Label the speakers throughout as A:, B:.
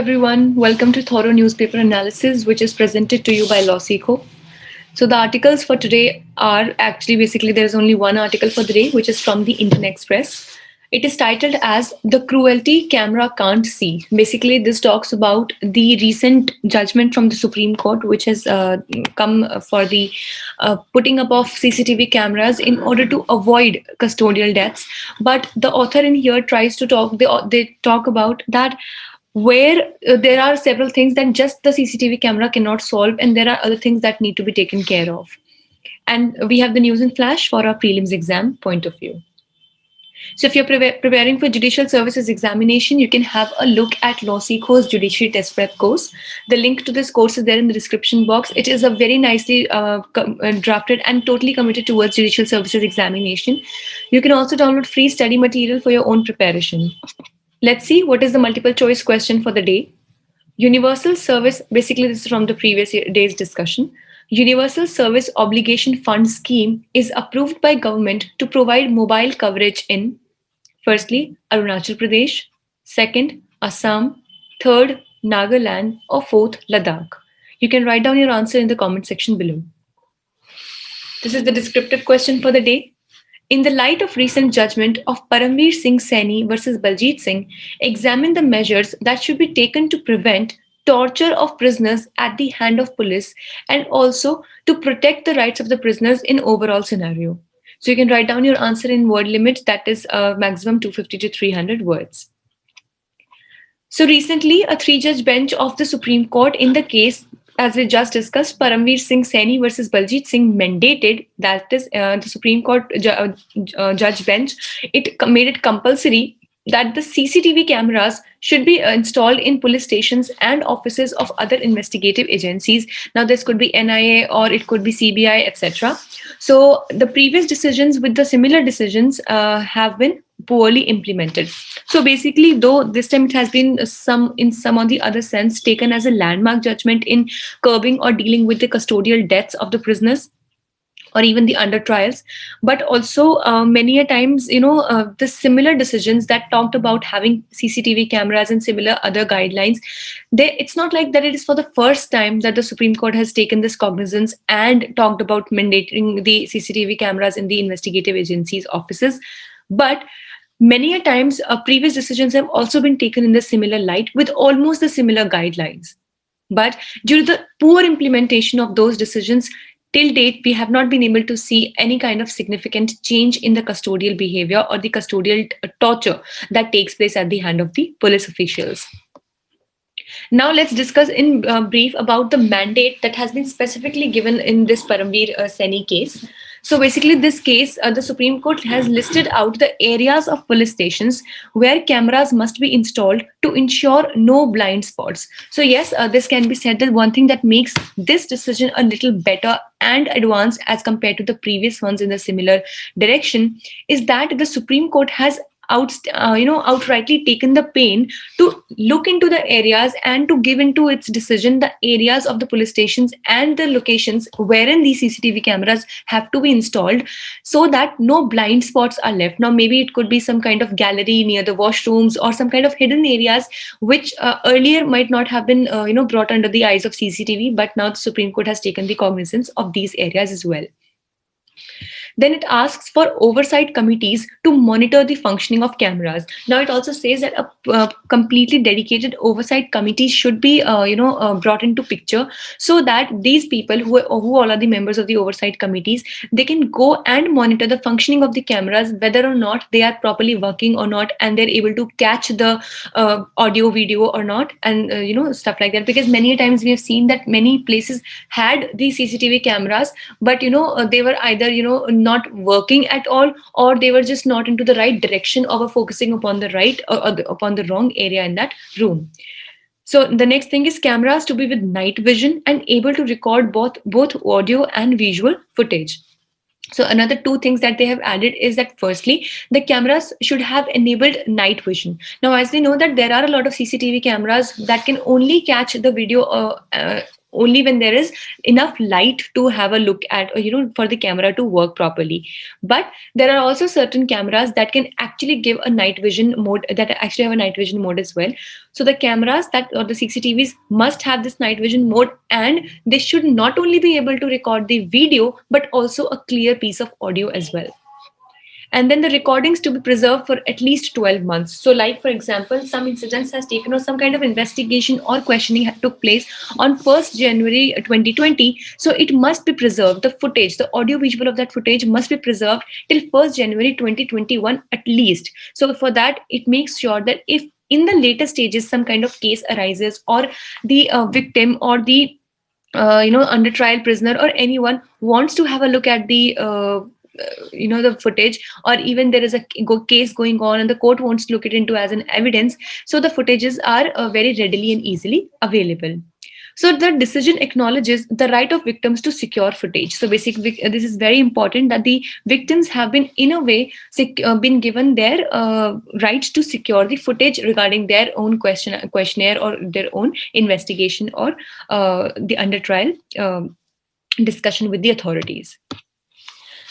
A: everyone. Welcome to Thorough Newspaper Analysis, which is presented to you by LawSikho. So the articles for today are actually basically there is only one article for the day, which is from the Indian Express. It is titled as "The Cruelty Camera Can't See." Basically, this talks about the recent judgment from the Supreme Court, which has come for the putting up of CCTV cameras in order to avoid custodial deaths. But the author in here tries to talk. They talk about that where there are several things that just the CCTV camera cannot solve, and there are other things that need to be taken care of. And we have the news in flash for our prelims exam point of view. So if you're preparing for judicial services examination, you can have a look at LawSikho's judiciary test prep course. The link to this course is there in the description box. It is a very nicely drafted and totally committed towards judicial services examination. You can also download free study material for your own preparation. Let's see what is the multiple choice question for the day. Universal Service, basically this is from the previous day's discussion. Universal Service Obligation Fund scheme is approved by government to provide mobile coverage in, firstly, Arunachal Pradesh, second, Assam, third, Nagaland, or fourth, Ladakh. You can write down your answer in the comment section below. This is the descriptive question for the day. In the light of recent judgment of Paramveer Singh Saini versus Baljeet Singh, examine the measures that should be taken to prevent torture of prisoners at the hand of police and also to protect the rights of the prisoners in overall scenario. So you can write down your answer in word limit, that is maximum 250 to 300 words. So recently, a three-judge bench of the Supreme Court in the case, as we just discussed, Paramveer Singh Saini versus Baljeet Singh mandated, that is the Supreme Court judge bench, it made it compulsory that the CCTV cameras should be installed in police stations and offices of other investigative agencies. Now, this could be NIA or it could be CBI, etc. So the previous decisions with the similar decisions have been poorly implemented. So basically, though this time it has been in some or the other sense taken as a landmark judgment in curbing or dealing with the custodial deaths of the prisoners or even the under trials, but also many a times, the similar decisions that talked about having CCTV cameras and similar other guidelines, it's not like that it is for the first time that the Supreme Court has taken this cognizance and talked about mandating the CCTV cameras in the investigative agencies' offices. But many a times, previous decisions have also been taken in the similar light with almost the similar guidelines. But due to the poor implementation of those decisions, till date, we have not been able to see any kind of significant change in the custodial behavior or the custodial torture that takes place at the hand of the police officials. Now let's discuss in brief about the mandate that has been specifically given in this Paramveer Saini case. So basically this case, the Supreme Court has listed out the areas of police stations where cameras must be installed to ensure no blind spots. So yes, this can be said that one thing that makes this decision a little better and advanced as compared to the previous ones in the similar direction is that the Supreme Court has outrightly taken the pain to look into the areas and to give into its decision the areas of the police stations and the locations wherein these CCTV cameras have to be installed so that no blind spots are left. Now, maybe it could be some kind of gallery near the washrooms or some kind of hidden areas which earlier might not have been brought under the eyes of CCTV, but now the Supreme Court has taken the cognizance of these areas as well. Then it asks for oversight committees to monitor the functioning of cameras. Now it also says that a completely dedicated oversight committee should be brought into picture so that these people who all are the members of the oversight committees, they can go and monitor the functioning of the cameras, whether or not they are properly working or not, and they're able to catch the audio, video or not, and stuff like that. Because many times we have seen that many places had the CCTV cameras, but they were either not working at all, or they were just not into the right direction or focusing upon the right or upon the wrong area in that room. So the next thing is cameras to be with night vision and able to record both audio and visual footage. So another two things that they have added is that firstly, the cameras should have enabled night vision. Now, as we know that there are a lot of CCTV cameras that can only catch the video only when there is enough light to have a look at, or for the camera to work properly. But there are also certain cameras that can actually give a night vision mode, that actually have a night vision mode as well. So the cameras that, or the CCTVs, must have this night vision mode, and they should not only be able to record the video but also a clear piece of audio as well. And then the recordings to be preserved for at least 12 months. So like, for example, some incidents has taken, or some kind of investigation or questioning took place on 1st January 2020. So it must be preserved. The footage, the audio visual of that footage must be preserved till 1st January 2021 at least. So for that, it makes sure that if in the later stages some kind of case arises, or the victim or the under trial prisoner or anyone wants to have a look at the the footage, or even there is a case going on and the court wants to look it into as an evidence, so the footages are very readily and easily available. So the decision acknowledges the right of victims to secure footage. So basically, this is very important, that the victims have been, in a way, been given their rights to secure the footage regarding their own questionnaire or their own investigation, or the under trial discussion with the authorities.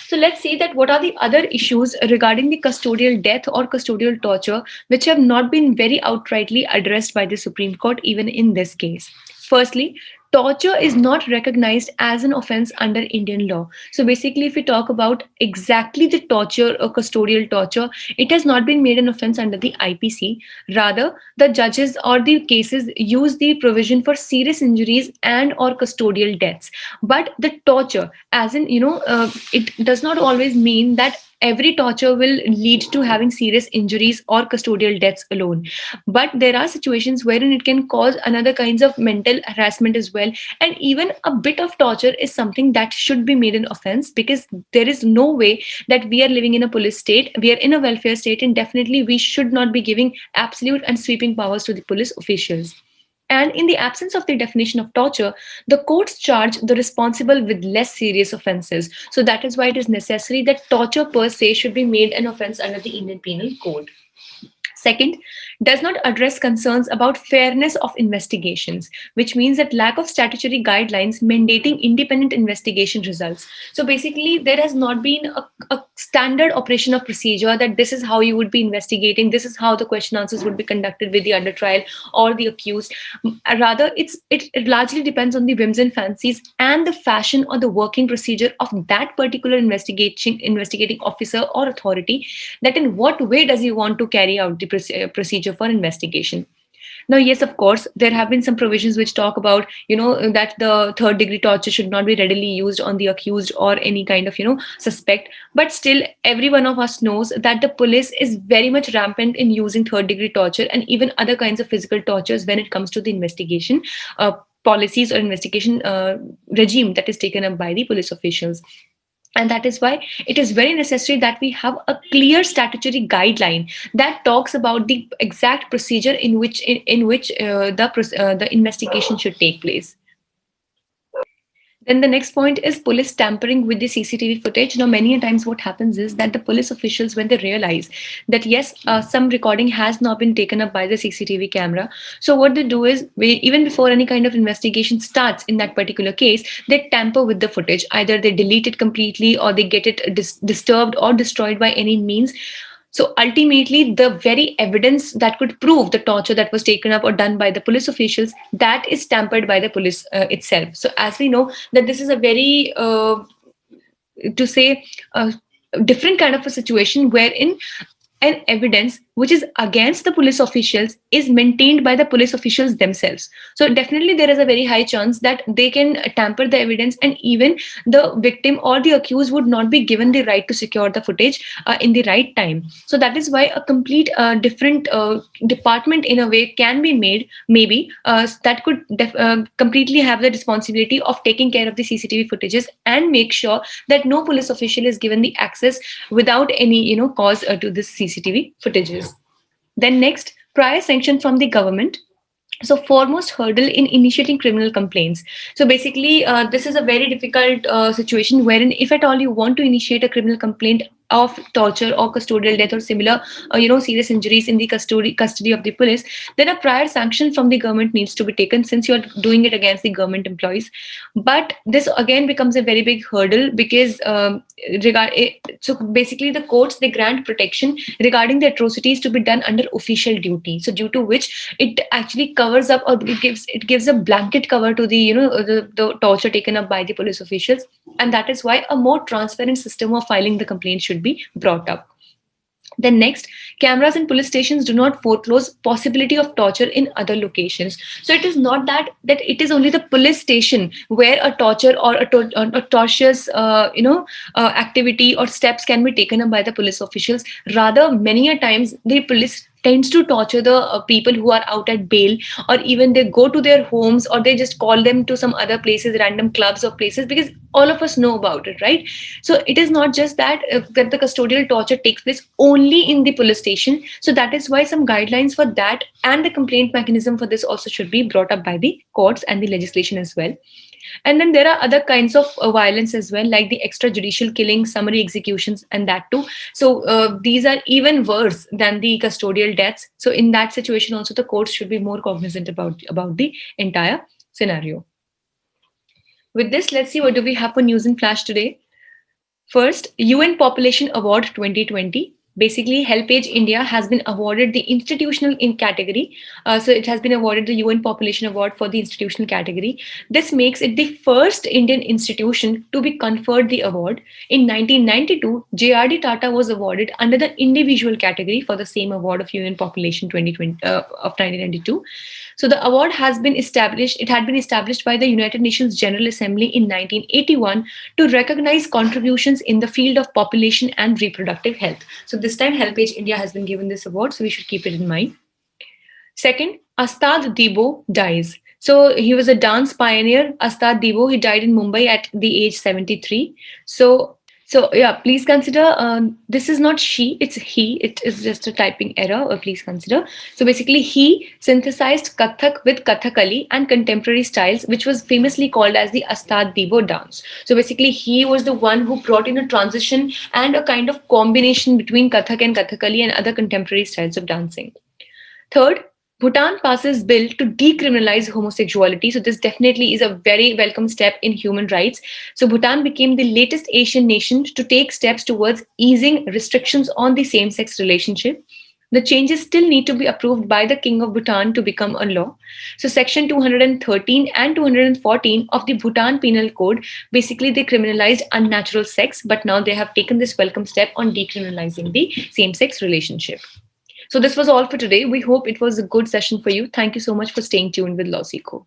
A: So let's see that what are the other issues regarding the custodial death or custodial torture which have not been very outrightly addressed by the Supreme Court even in this case. Firstly, torture is not recognized as an offense under Indian law. So basically, if we talk about exactly the torture or custodial torture, it has not been made an offense under the IPC. Rather, the judges or the cases use the provision for serious injuries and or custodial deaths. But the torture, as in, it does not always mean that every torture will lead to having serious injuries or custodial deaths alone. But there are situations wherein it can cause another kinds of mental harassment as well. And even a bit of torture is something that should be made an offense, because there is no way that we are living in a police state, we are in a welfare state, and definitely we should not be giving absolute and sweeping powers to the police officials. And in the absence of the definition of torture, the courts charge the responsible with less serious offences. So that is why it is necessary that torture per se should be made an offence under the Indian Penal Code. Second, does not address concerns about fairness of investigations, which means that lack of statutory guidelines mandating independent investigation results. So basically, there has not been a standard operation of procedure that this is how you would be investigating, this is how the question answers would be conducted with the under trial or the accused. Rather, it largely depends on the whims and fancies and the fashion or the working procedure of that particular investigating officer or authority, that in what way does he want to carry out the procedure for investigation. Now, yes, of course, there have been some provisions which talk about, that the third degree torture should not be readily used on the accused or any kind of, suspect. But still, every one of us knows that the police is very much rampant in using third degree torture and even other kinds of physical tortures when it comes to the investigation policies or investigation regime that is taken up by the police officials. And that is why it is very necessary that we have a clear statutory guideline that talks about the exact procedure in which the investigation should take place. Then the next point is police tampering with the CCTV footage. Now, many times what happens is that the police officials, when they realize that, yes, some recording has not been taken up by the CCTV camera, so what they do is, even before any kind of investigation starts in that particular case, they tamper with the footage. Either they delete it completely, or they get it disturbed or destroyed by any means. So ultimately, the very evidence that could prove the torture that was taken up or done by the police officials, that is tampered by the police itself. So as we know that this is a very, different kind of a situation wherein an evidence which is against the police officials is maintained by the police officials themselves. So definitely there is a very high chance that they can tamper the evidence, and even the victim or the accused would not be given the right to secure the footage in the right time. So that is why a complete different department in a way can be made, maybe that could completely have the responsibility of taking care of the CCTV footages and make sure that no police official is given the access without any cause to this CCTV footages. Then next, prior sanction from the government. So foremost hurdle in initiating criminal complaints. So basically, this is a very difficult situation wherein if at all you want to initiate a criminal complaint of torture or custodial death or similar, serious injuries in the custody of the police, then a prior sanction from the government needs to be taken, since you're doing it against the government employees. But this again becomes a very big hurdle, because so basically the courts, they grant protection regarding the atrocities to be done under official duty. So due to which it actually covers up, or it gives a blanket cover to the the torture taken up by the police officials, and that is why a more transparent system of filing the complaint should be brought up. Then next, cameras in police stations do not foreclose possibility of torture in other locations. So it is not that it is only the police station where a torture or a tortious activity or steps can be taken up by the police officials. Rather, many a times the police tends to torture the people who are out at bail, or even they go to their homes, or they just call them to some other places, random clubs or places, because all of us know about it, right? So it is not just that the custodial torture takes place only in the police station. So that is why some guidelines for that and the complaint mechanism for this also should be brought up by the courts and the legislation as well. And then there are other kinds of violence as well, like the extrajudicial killings, summary executions, and that too. So these are even worse than the custodial deaths. So in that situation also, the courts should be more cognizant about the entire scenario. With this, let's see what do we have for news in flash today. First, UN Population Award 2020. Basically, HelpAge India has been awarded the institutional in category. So it has been awarded the UN Population Award for the institutional category. This makes it the first Indian institution to be conferred the award. In 1992, JRD Tata was awarded under the individual category for the same award of UN Population 2020 of 1992. So the award has been established. It had been established by the United Nations General Assembly in 1981 to recognize contributions in the field of population and reproductive health. So this time, HelpAge India has been given this award, so we should keep it in mind. Second, Astad Debo dies. So he was a dance pioneer, Astad Debo. He died in Mumbai at the age 73. So yeah, please consider, this is not she, it's he. It is just a typing error, or please consider. So basically, he synthesized Kathak with Kathakali and contemporary styles, which was famously called as the Astad Debo dance. So basically, he was the one who brought in a transition and a kind of combination between Kathak and Kathakali and other contemporary styles of dancing. Third, Bhutan passes bill to decriminalize homosexuality. So this definitely is a very welcome step in human rights. So Bhutan became the latest Asian nation to take steps towards easing restrictions on the same-sex relationship. The changes still need to be approved by the King of Bhutan to become a law. So Section 213 and 214 of the Bhutan Penal Code, basically they criminalized unnatural sex, but now they have taken this welcome step on decriminalizing the same-sex relationship. So this was all for today. We hope it was a good session for you. Thank you so much for staying tuned with LawSikho.